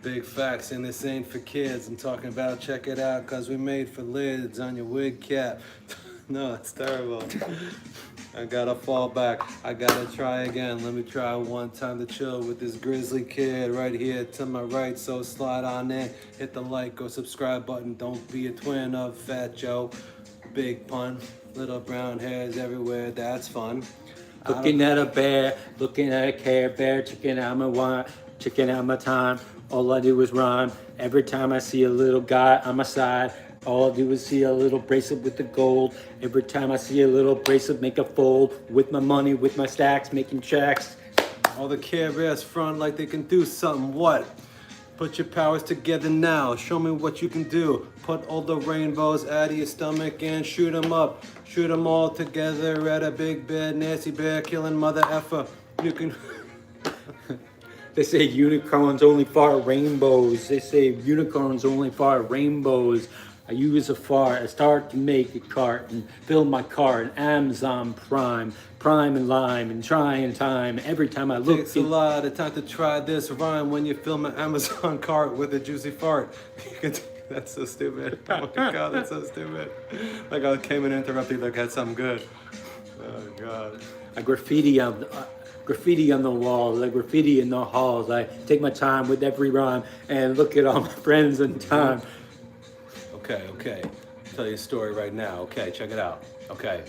Big facts, and this ain't for kids. I'm talking about check it out, cause we made for lids on your wig cap. No, it's terrible. I gotta fall back. I gotta try again. Let me try one time to chill with this grizzly kid right here to my right. So slide on in, hit the like or subscribe button. Don't be a twin of Fat Joe. Big pun, little brown hairs everywhere. That's fun. Looking at a bear, looking at a Care Bear, checking out my wine, checking out my time. All I do is rhyme. Every time I see a little guy on my side, all I do is see a little bracelet with the gold. Every time I see a little bracelet make a fold. With my money, with my stacks, making checks. All the Care Bears front like they can do something. What? Put your powers together now. Show me what you can do. Put all the rainbows out of your stomach and shoot them up. Shoot them all together at a big bad nasty bear killing mother effer. You can... They say unicorns only fart rainbows. They say unicorns only fart rainbows. I use a fart, I start to make a cart and fill my cart in Amazon Prime and lime and try and time. Every time I look, Takes a lot of time to try this rhyme when you film an Amazon cart with a juicy fart. That's so stupid. Oh my god, that's so stupid. Like I came and interrupted like I had something good. Oh god. I graffiti on the walls, I graffiti in the halls. I take my time with every rhyme and look at all my friends in time. Okay. I'll tell you a story right now. Okay, check it out. Okay.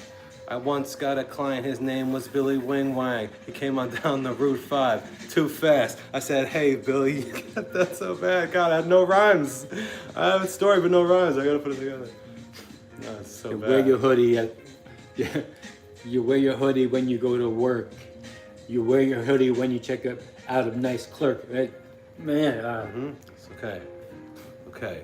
I once got a client, his name was Billy Wing Wang. He came on down the Route 5, too fast. I said, hey, Billy, you got that so bad. God, I had no rhymes. I have a story, but no rhymes. I gotta put it together. No, it's so You bad. wear your hoodie you wear your hoodie when you go to work. You wear your hoodie when you check out a nice clerk. Right? Man, Okay.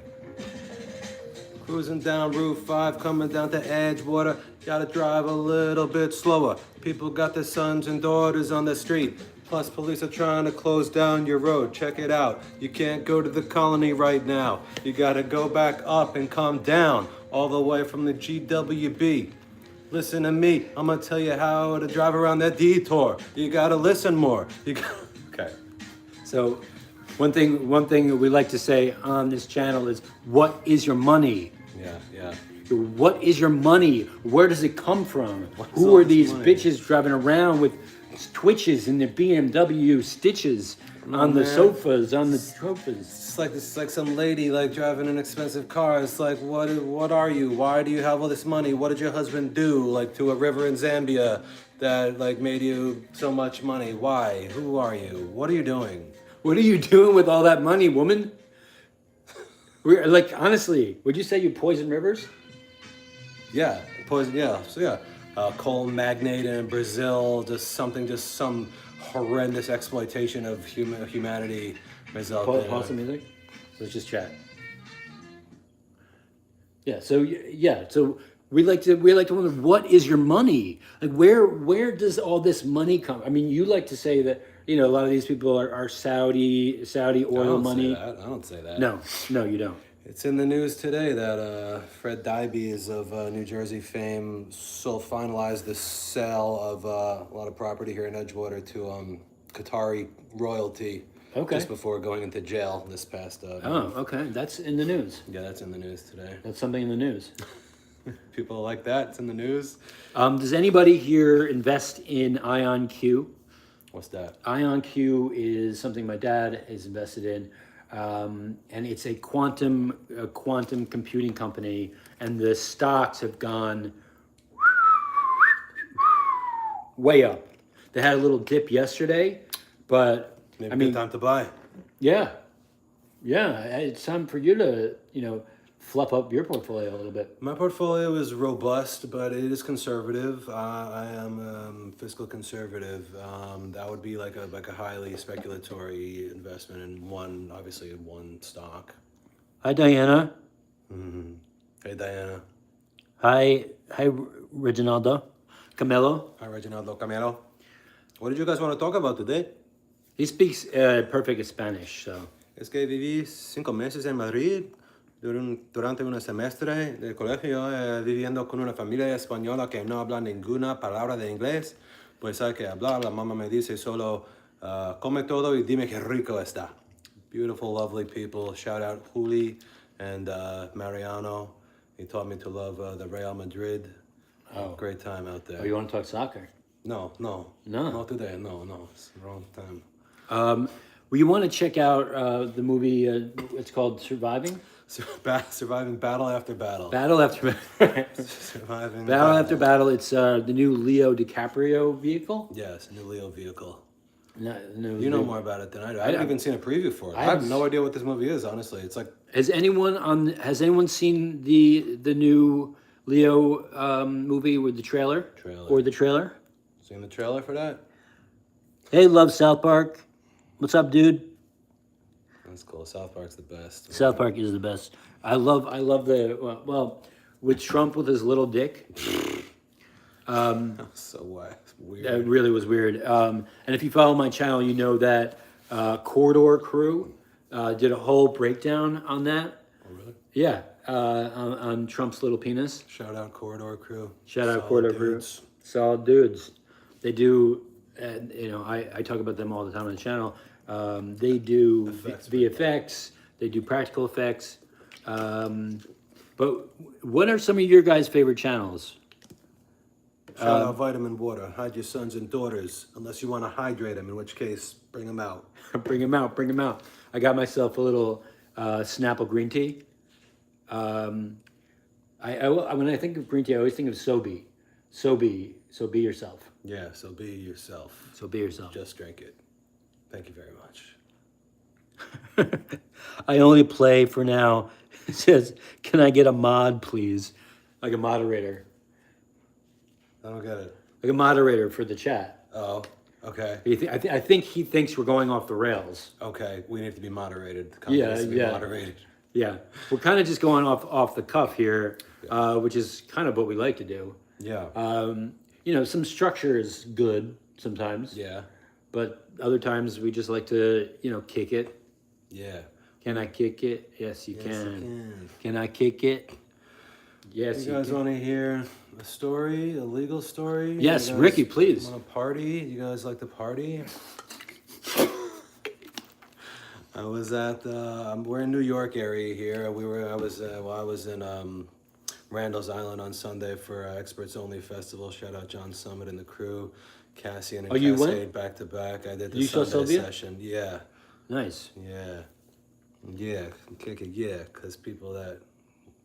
Cruising down Route 5, coming down to Edgewater. Gotta drive a little bit slower. People got their sons and daughters on the street. Plus, police are trying to close down your road. Check it out. You can't go to the colony right now. You gotta go back up and come down, all the way from the GWB. Listen to me. I'm gonna tell you how to drive around that detour. You gotta listen more. Okay. So one thing we like to say on this channel is, what is your money? Yeah. What is your money? Where does it come from? What's Who all are this these money? bitches driving around with twitches in their BMW stitches on the man. sofas, on the sofas? It's like some lady like driving an expensive car. It's like, what are you? Why do you have all this money? What did your husband do like to a river in Zambia that like made you so much money? Why? Who are you? What are you doing? What are you doing with all that money, woman? We're like, honestly, would you say you poison rivers? Yeah, poison. Yeah, so yeah, coal magnate in Brazil. Just some horrendous exploitation of humanity resulted. Pause the music. Let's just chat. So we like to wonder, what is your money? Like where does all this money come? I mean, you like to say that, you know, a lot of these people are Saudi oil money. I don't say that. No, you don't. It's in the news today that Fred Dybees of New Jersey fame finalized the sale of a lot of property here in Edgewater to Qatari royalty. Okay. Just before going into jail this past. Okay. That's in the news. Yeah, that's in the news today. That's something in the news. People like that. It's in the news. Does anybody here invest in IonQ? What's that? IonQ is something my dad is invested in. And it's a quantum computing company, and the stocks have gone way up. They had a little dip yesterday, but Maybe good time to buy. yeah, it's time for you to, fluff up your portfolio a little bit. My portfolio is robust, but it is conservative. I am fiscal conservative. That would be like a highly speculatory investment in one stock. Hi, Diana. Mm-hmm. Hey, Diana. Hi, Reginaldo. Camilo. Hi, Reginaldo Camelo. What did you guys want to talk about today? He speaks perfect Spanish, so. Es que viví 5 meses en Madrid durante un semestre de colegio, viviendo con una familia española que no habla ninguna palabra de inglés. Pues hay que hablar. La mamá me dice solo, come todo y dime qué rico está. Beautiful, lovely people. Shout out Juli and Mariano. He taught me to love the Real Madrid. Oh. Great time out there. Oh, you want to talk soccer? No. No. Not today. No. It's the wrong time. Well, you want to check out the movie, it's called Surviving? Surviving battle after battle. Battle After Battle. Surviving Battle After Battle. It's the new Leo DiCaprio vehicle. Yes, new Leo vehicle. No, You know more about it than I do. I haven't even seen a preview for it. I have no idea what this movie is, honestly. It's like... Has anyone seen the new Leo movie with the trailer? Or the trailer? Seen the trailer for that? Hey, love South Park. What's up, dude? That's cool. South Park's the best. South Park is the best. I love well, with Trump with his little dick. So weird. That really was weird. And if you follow my channel, you know that Corridor Crew did a whole breakdown on that. Oh, really? Yeah, on Trump's little penis. Shout out Corridor Crew. Shout out Solid Corridor dudes. Crew. Solid dudes. They do, and I talk about them all the time on the channel. They do VFX. They do practical effects. But what are some of your guys' favorite channels? Shout out Vitamin Water. Hide your sons and daughters, unless you want to hydrate them, in which case, bring them out. Bring them out. I got myself a little Snapple green tea. When I think of green tea, I always think of Sobe. So be yourself. Yeah, so be yourself. So be yourself. Just drink it. Thank you very much. I only play for now. It says, can I get a mod, please? Like a moderator. I don't get it. Like a moderator for the chat. Oh, okay. I think he thinks we're going off the rails. Okay, we need to be moderated. The company needs to be moderated. Yeah, we're kind of just going off the cuff here, which is kind of what we like to do. Yeah. Some structure is good sometimes. Yeah. But other times we just like to, kick it. Yeah. Can I kick it? Yes, you Yes, can. you can. Can I kick it? Yes, You guys want to hear a story, a legal story? Yes, You guys Ricky, please. Want to party? You guys like to party? I was at we're in New York area here. I was in Randall's Island on Sunday for Experts Only Festival. Shout out John Summit and the crew, Cassian and you Cascade went? back to back. I did the You saw Sunday Sylvia? session. Yeah, Nice. yeah, kick it, yeah, because people that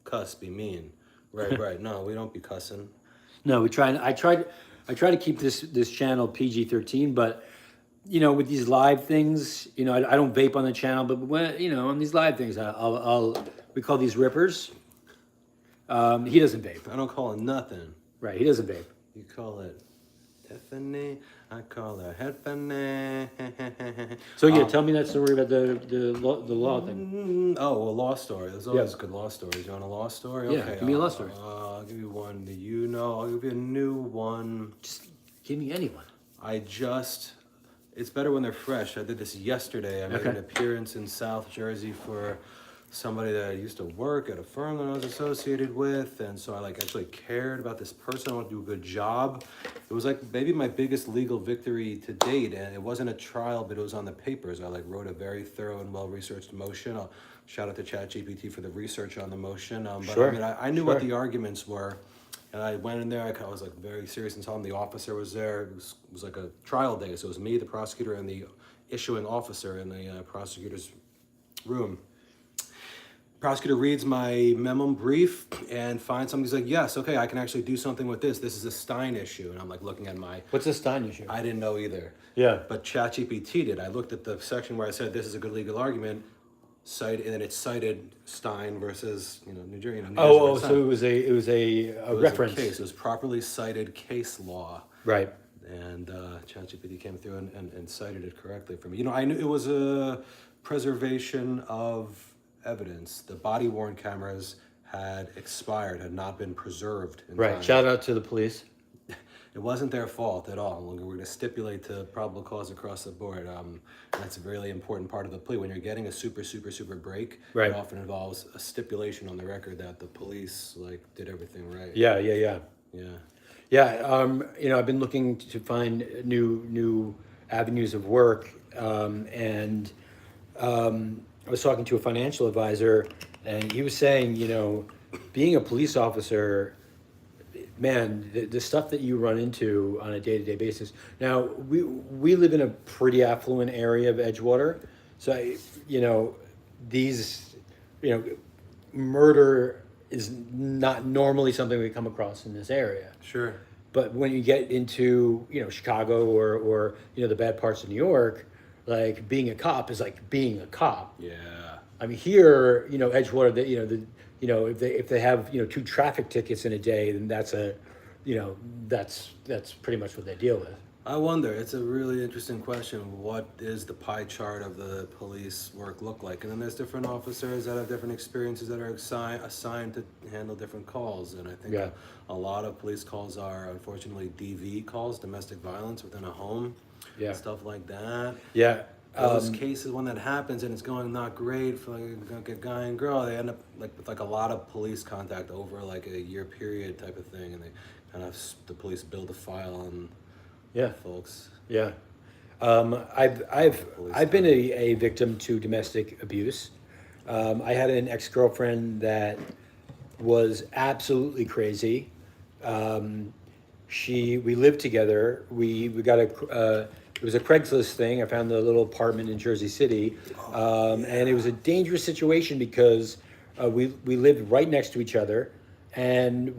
cuss be mean. Right. No, we don't be cussing. No, I try to keep this channel PG-13, but with these live things, I don't vape on the channel, but when on these live things, we call these rippers. He doesn't vape. I don't call it nothing. Right, he doesn't vape. You call it Tiffany. I call her Tiffany. So tell me that story about the law thing. Oh, a law story. There's always good law stories. You want a law story? Yeah, Okay, give me a law story. I'll give you one that I'll give you a new one. Just give me anyone. It's better when they're fresh. I did this yesterday. I made Okay. an appearance in South Jersey for somebody that I used to work at a firm that I was associated with, and so I actually cared about this person. I wanted to do a good job. It was maybe my biggest legal victory to date, and it wasn't a trial, but it was on the papers. I wrote a very thorough and well-researched motion. I'll shout out to ChatGPT for the research on the motion. But Sure. I knew what the arguments were, and I went in there. I was very serious and told him the officer was there. It was like a trial day, so it was me, the prosecutor, and the issuing officer in the prosecutor's room. Prosecutor reads my memo brief and finds something. He's like, yes, okay, I can actually do something with this. This is a Stein issue. And I'm looking at What's the Stein issue? I didn't know either. Yeah. But ChatGPT did. I looked at the section where I said this is a good legal argument, and then it cited Stein versus New Jersey. So it was a reference. Case. It was properly cited case law. Right. And ChatGPT came through and cited it correctly for me. I knew it was a preservation of evidence. The body-worn cameras had expired, had not been preserved in time. Shout out to the police. It wasn't their fault at all. We're going to stipulate to probable cause across the board. That's a really important part of the plea. When you're getting a super break, Right. It often involves a stipulation on the record that the police did everything right. Yeah. I've been looking to find new avenues of work, and I was talking to a financial advisor, and he was saying, being a police officer, man, the stuff that you run into on a day-to-day basis. Now, we live in a pretty affluent area of Edgewater, so these, murder is not normally something we come across in this area. Sure. But when you get into Chicago or the bad parts of New York, like being a cop is like being a cop. Yeah. I mean, here, Edgewater, if they have two traffic tickets in a day, then that's pretty much what they deal with. I wonder, it's a really interesting question. What is the pie chart of the police work look like? And then there's different officers that have different experiences that are assigned to handle different calls. And I think a lot of police calls are unfortunately DV calls, domestic violence within a home, stuff like that. Yeah. Those cases, when that happens and it's going not great for like a guy and girl, they end up with a lot of police contact over like a year period type of thing, and they kind of the police build a file on folks. Yeah. I've been a victim to domestic abuse. I had an ex-girlfriend that was absolutely crazy. We lived together. We got it was a Craigslist thing. I found a little apartment in Jersey City, and it was a dangerous situation because we lived right next to each other, and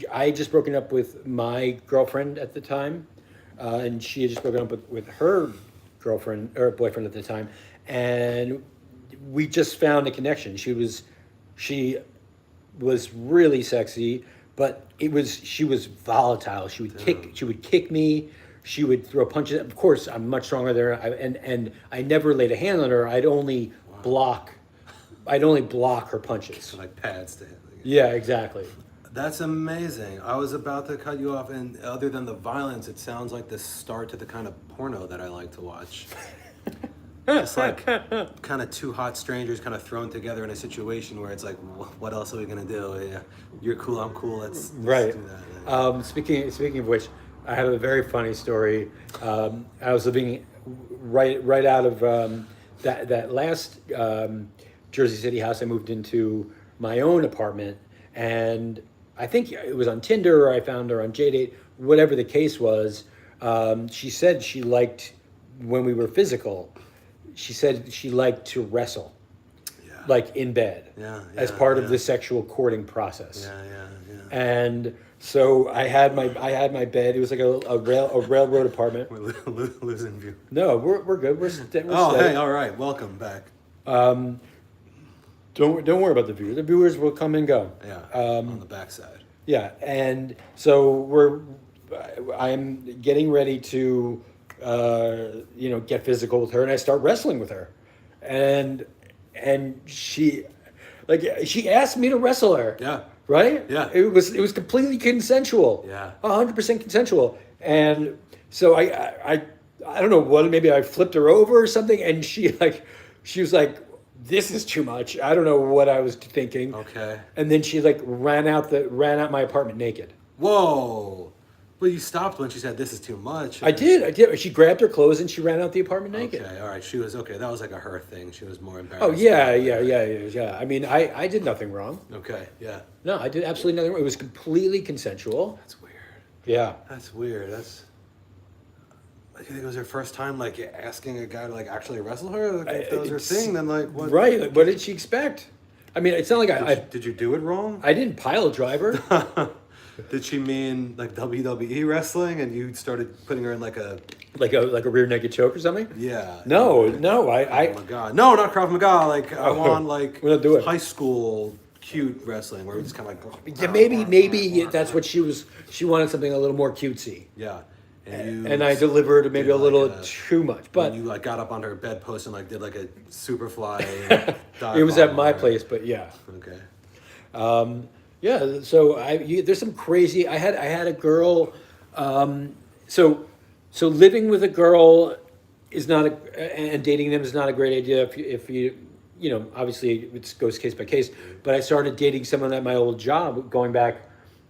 I had just broken up with my girlfriend at the time, and she had just broken up with her girlfriend or boyfriend at the time, and we just found a connection. She was really sexy, but she was volatile. She would kick me. She would throw punches. Of course, I'm much stronger than her, and I never laid a hand on her. I'd only block her punches. Like pads to hit. Yeah, exactly. That's amazing. I was about to cut you off, and other than the violence, it sounds like the start to the kind of porno that I like to watch. It's like kind of two hot strangers kind of thrown together in a situation where it's like, what else are we gonna do? Yeah, you're cool, I'm cool. Let's do that. Yeah. Speaking of which, I have a very funny story. I was living right out of that last Jersey City house. I moved into my own apartment, and I think it was on Tinder, or I found her on JDate, whatever the case was. She said she liked, when we were physical, she said she liked to wrestle, like in bed, as part of the sexual courting process. Yeah. And so I had my bed. It was like a railroad apartment. We're losing view. No, we're good. We're steady. Hey, all right. Welcome back. Don't worry about the viewers. The viewers will come and go. Yeah. On the backside. Yeah, and so I'm getting ready to get physical with her, and I start wrestling with her, and she asked me to wrestle her. Yeah. Right? Yeah. It was completely consensual. Yeah. 100% consensual. And so I don't know what, maybe I flipped her over or something, and she was like, this is too much. I don't know what I was thinking. Okay. And then she ran out my apartment naked. Whoa. Well, you stopped when she said this is too much. I did. She grabbed her clothes and she ran out the apartment naked. Okay, all right. She was okay. That was like a her thing. She was more embarrassed. Oh yeah. I mean, I did nothing wrong. Okay, yeah. No, I did absolutely nothing wrong. It was completely consensual. That's weird. Yeah. That's weird. That's. I think it was her first time asking a guy to actually wrestle her. If that was her thing, then what? Right. What did she expect? I mean, it's not like Did you do it wrong? I didn't pile driver. Did she mean WWE wrestling, and you started putting her in like a rear naked choke or something? Yeah. No. Krav Maga. No, not Krav Maga. I want we're not doing high school cute wrestling where we just kind of Yeah, maybe that's what she wanted, something a little more cutesy. Yeah. And I delivered maybe a little too much, but you got up on her bedpost and did a super fly. It was at my place, but yeah. Okay. Yeah, so there's some crazy. I had a girl. So living with a girl is not and dating them is not a great idea if you obviously it goes case by case. But I started dating someone at my old job going back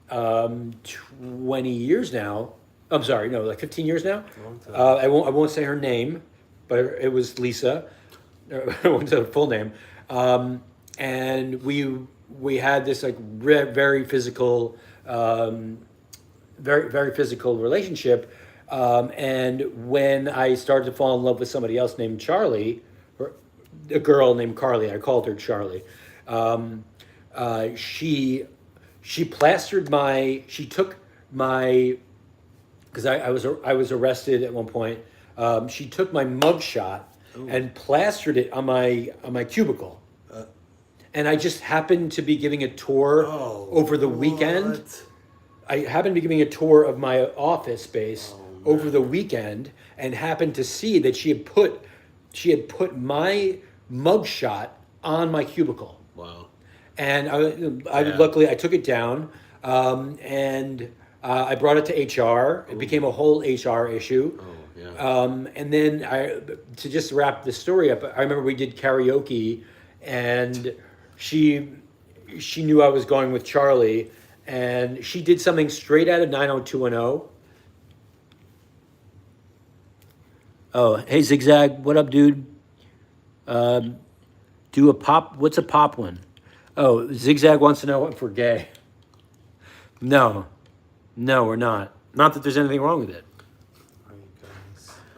20 years now. I'm sorry, no, 15 years now. I won't say her name, but it was Lisa. I won't say the full name. And we had this like very physical, very physical relationship. And when I started to fall in love with somebody else named Charlie, or a girl named Carly, I called her Charlie. She plastered my. She took my, because I was arrested at one point. She took my mugshot and plastered it on my cubicle. And I just happened to be giving a tour over the weekend. I happened to be giving a tour of my office space over the weekend, and happened to see that she had put my mugshot on my cubicle. Wow. And luckily I took it down, and I brought it to HR. It became a whole HR issue. Oh, yeah. And then to just wrap the story up, I remember we did karaoke, and she knew I was going with Charlie, and she did something straight out of 90210. Oh, hey Zigzag, what up, dude? Do a pop. What's a pop one? Oh, Zigzag wants to know if we're gay. No, we're not. Not that there's anything wrong with it.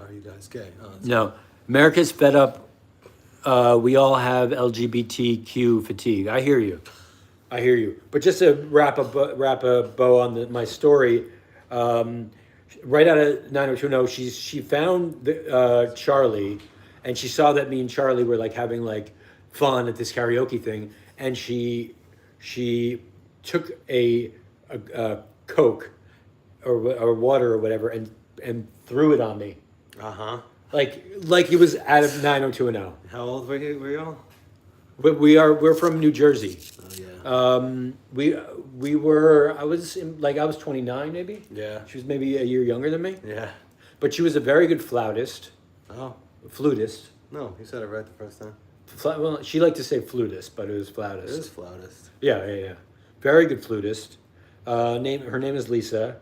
Are you guys gay? Oh, No, America's fed up. We all have LGBTQ fatigue. I hear you. But just to wrap a bow on my story, right out of 90210, she found Charlie, and she saw that me and Charlie were like having like fun at this karaoke thing, and she took a Coke or water or whatever and threw it on me. Like it was out of 90210. How old were you all? But we're from New Jersey. Oh yeah. I was 29 maybe. Yeah. She was maybe a year younger than me. Yeah. But she was a very good flautist. Oh. Flutist. No, you said it right the first time. Well, she liked to say flutist, but it was flautist. It is flautist. Yeah. Very good flutist. Her name is Lisa.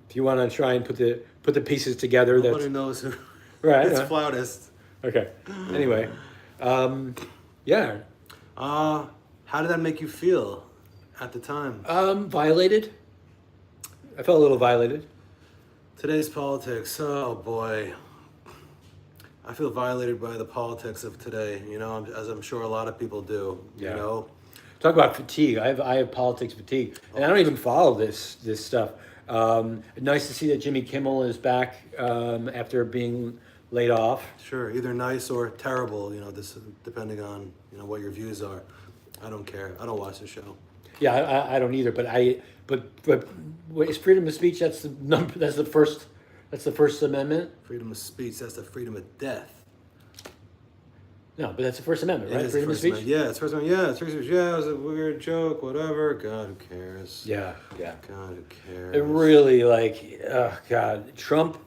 If you want to try and put the pieces together, Nobody knows who. Right. It's flautist. Okay. Anyway, yeah. How did that make you feel at the time? Violated. I felt a little violated. Today's politics. Oh boy. I feel violated by the politics of today. You know, as I'm sure a lot of people do. Yeah. You know. Talk about fatigue. I have politics fatigue, and I don't even follow this stuff. Nice to see that Jimmy Kimmel is back after being laid off. Sure, either nice or terrible. You know, this depending on what your views are. I don't care. I don't watch the show. Yeah, I don't either. But is freedom of speech? That's the First Amendment. Freedom of speech. That's the freedom of death. No, but that's the First Amendment, right? It is Freedom of First speech. Amendment. Yeah, it's First Amendment. Yeah, it's First Amendment. Yeah, it was a weird joke. Whatever. God, who cares? Yeah. God, who cares? It really oh God, Trump.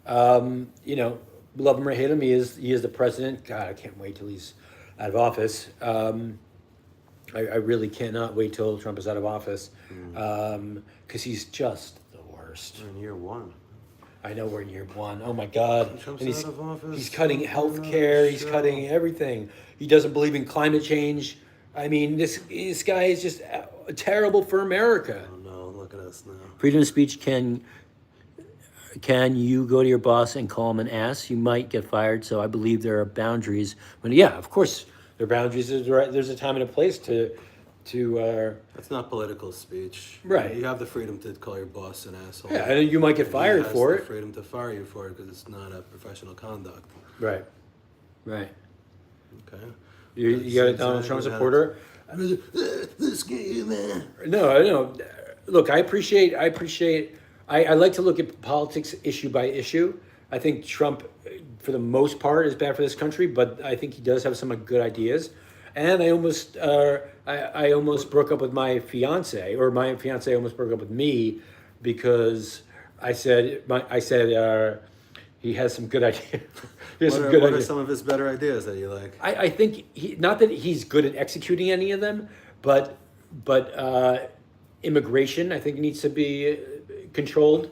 Love him or hate him, he is the president. God, I can't wait till he's out of office. I really cannot wait till Trump is out of office, because he's just the worst. We're in year one. I know we're in year one. Oh my God! Trump's And out of office. he's cutting health care. He's cutting everything. He doesn't believe in climate change. I mean, this guy is just terrible for America. Oh no! Look at us now. Freedom of speech can you go to your boss and call him an ass? You might get fired. So I believe there are boundaries. But yeah, of course there are boundaries. There's a time and a place to. That's not political speech. Right. You have the freedom to call your boss an asshole. Yeah, and you might get fired for He has it. the freedom to fire you for it because it's not a professional conduct. Right. Okay. You got a Donald Trump supporter? This guy, man. No. Look, I appreciate. I like to look at politics issue by issue. I think Trump, for the most part, is bad for this country, but I think he does have some good ideas. And I almost broke up with my fiance, or my fiance almost broke up with me, because I said he has some good ideas. What are some of his better ideas that you like? I think not that he's good at executing any of them, but immigration I think needs to be controlled.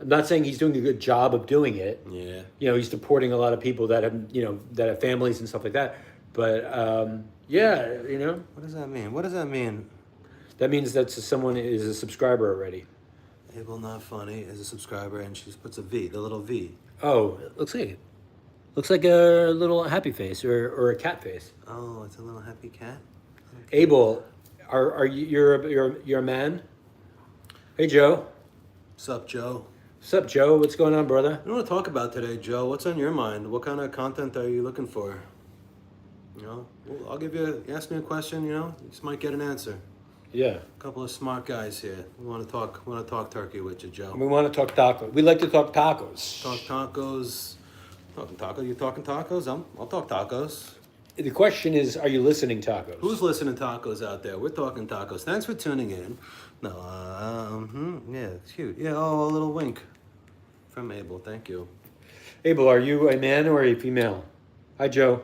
I'm not saying he's doing a good job of doing it. Yeah. He's deporting a lot of people that have families and stuff like that. But yeah, What does that mean? What does that mean? that means that someone is a subscriber already. Abel Not Funny is a subscriber, and she puts a V, the little V. Oh, it looks like it. Looks like a little happy face or a cat face. Oh, it's a little happy cat. Abel, are you you're a man? Hey Joe. Sup, Joe? What's up, Joe? What's going on, brother? What do you want to talk about today, Joe? What's on your mind? What kind of content are you looking for? Well, I'll give you. Ask me a question. You just might get an answer. Yeah. A couple of smart guys here. We want to talk. Turkey with you, Joe. We want to talk tacos. We like to talk tacos. Talk tacos. Talking tacos. You talking tacos? I'll talk tacos. The question is, are you listening tacos? Who's listening tacos out there? We're talking tacos. Thanks for tuning in. No, yeah, it's cute. Yeah, oh, a little wink from Abel. Thank you. Abel, are you a man or a female? Hi, Joe.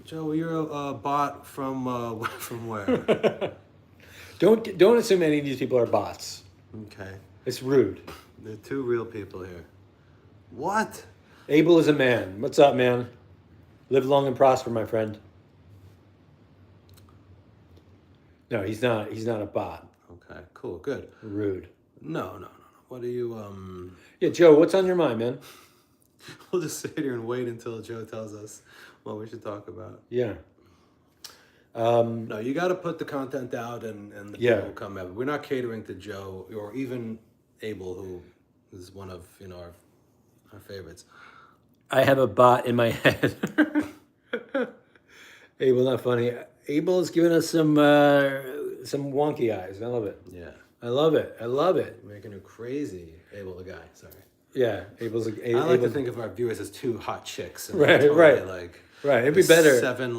Joe, you're a bot from where? Don't assume any of these people are bots. Okay. It's rude. There are two real people here. What? Abel is a man. What's up, man? Live long and prosper, my friend. No, he's not. He's not a bot. Okay, cool, good. Rude. No. What do you Yeah, Joe, what's on your mind, man? We'll just sit here and wait until Joe tells us what we should talk about. Yeah. No, you got to put the content out, and the Yeah. people will come out. We're not catering to Joe or even Abel, who is one of our favorites. I have a bot in my head. Abel, not funny. Abel is giving us some wonky eyes. I love it. Yeah, I love it. I love it. making her crazy. Abel, the guy. Sorry. Yeah, Abel's. I like to think of our viewers as two hot chicks. And Right, totally, right. Like Right, it'd be there's better. 7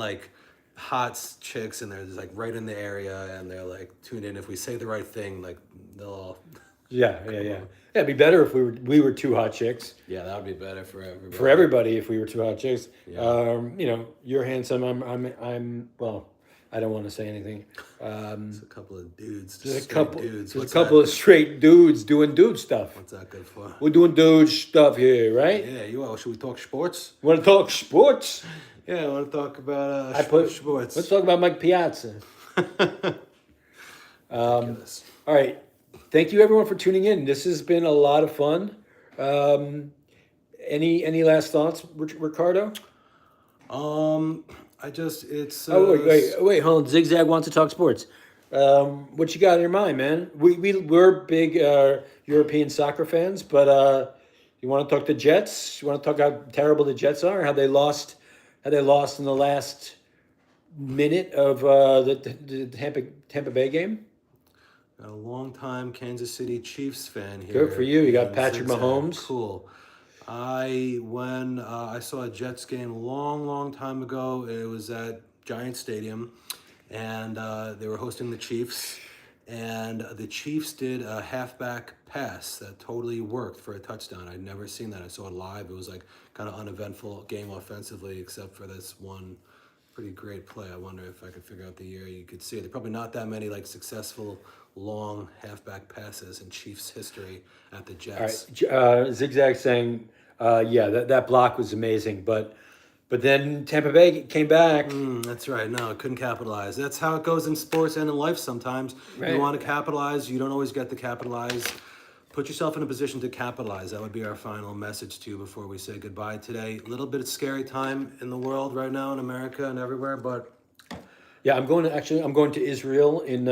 hot chicks, and they're just right in the area, and they're tuned in. If we say the right thing, they'll all. Yeah. Yeah, it'd be better if we were two hot chicks. Yeah, that would be better for everybody. For everybody, if we were two hot chicks. Yeah. You're handsome. I'm. Well, I don't want to say anything. There's a couple of dudes. There's a straight couple. dudes. There's a What's couple that? of straight dudes doing dude stuff. What's that good for? We're doing dude stuff here, right? Yeah, should we talk sports? Want to talk sports? Yeah, I want to talk about sports. Let's talk about Mike Piazza. Ridiculous. All right. Thank you, everyone, for tuning in. This has been a lot of fun. Any last thoughts, Ricardo? It's. Wait, hold on. Zigzag wants to talk sports. What you got in your mind, man? We're big European soccer fans, but you want to talk the Jets? You want to talk how terrible the Jets are? How they lost in the last minute of the Tampa Bay game? A long-time Kansas City Chiefs fan here. Good for you. You got in Patrick Zigzag. Mahomes. Cool. When I saw a Jets game long time ago, it was at Giant Stadium, and they were hosting the Chiefs, and the Chiefs did a halfback pass that totally worked for a touchdown. I'd never seen that. I saw it live. It was kind of uneventful game offensively, except for this one pretty great play. I wonder if I could figure out the year you could see it. There are probably not that many successful long halfback passes in Chiefs history at the Jets. All right. Zigzag saying, that block was amazing, but then Tampa Bay came back. That's right. No, couldn't capitalize. That's how it goes in sports and in life sometimes. Right. You want to capitalize. You don't always get to capitalize. Put yourself in a position to capitalize. That would be our final message to you before we say goodbye today. A little bit of scary time in the world right now, in America and everywhere, but... Yeah, I'm going to Israel in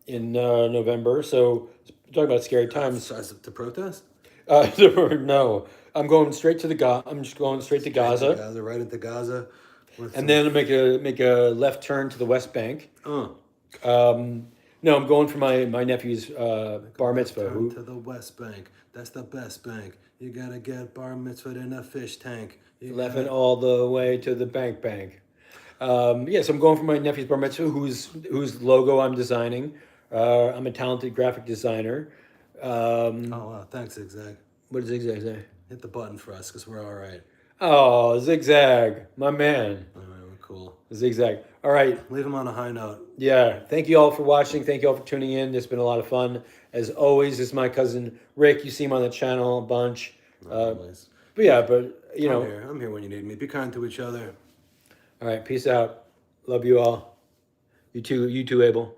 November. So talking about scary times. To protest? No, I'm going straight to I'm just going straight to Gaza, Right into Gaza. and then make a left turn to the West Bank. No, I'm going for my nephew's bar mitzvah. Turn to the West Bank. That's the best bank. You gotta get bar mitzvah in a fish tank. Left it all the way to the bank. So I'm going for my nephew's bar mitzvah, whose logo I'm designing. I'm a talented graphic designer. Oh, wow. Thanks, Zigzag. What does Zigzag say? Hit the button for us, because we're all right. Oh, Zigzag, my man. All right, we're cool. Zigzag. All right. Leave him on a high note. Yeah. Thank you all for watching. Thank you all for tuning in. It's been a lot of fun. As always, this is my cousin Rick. You see him on the channel a bunch. Always. But yeah, but you know, I'm here when you need me. Be kind to each other. all right, peace out. Love you all. You too, Abel.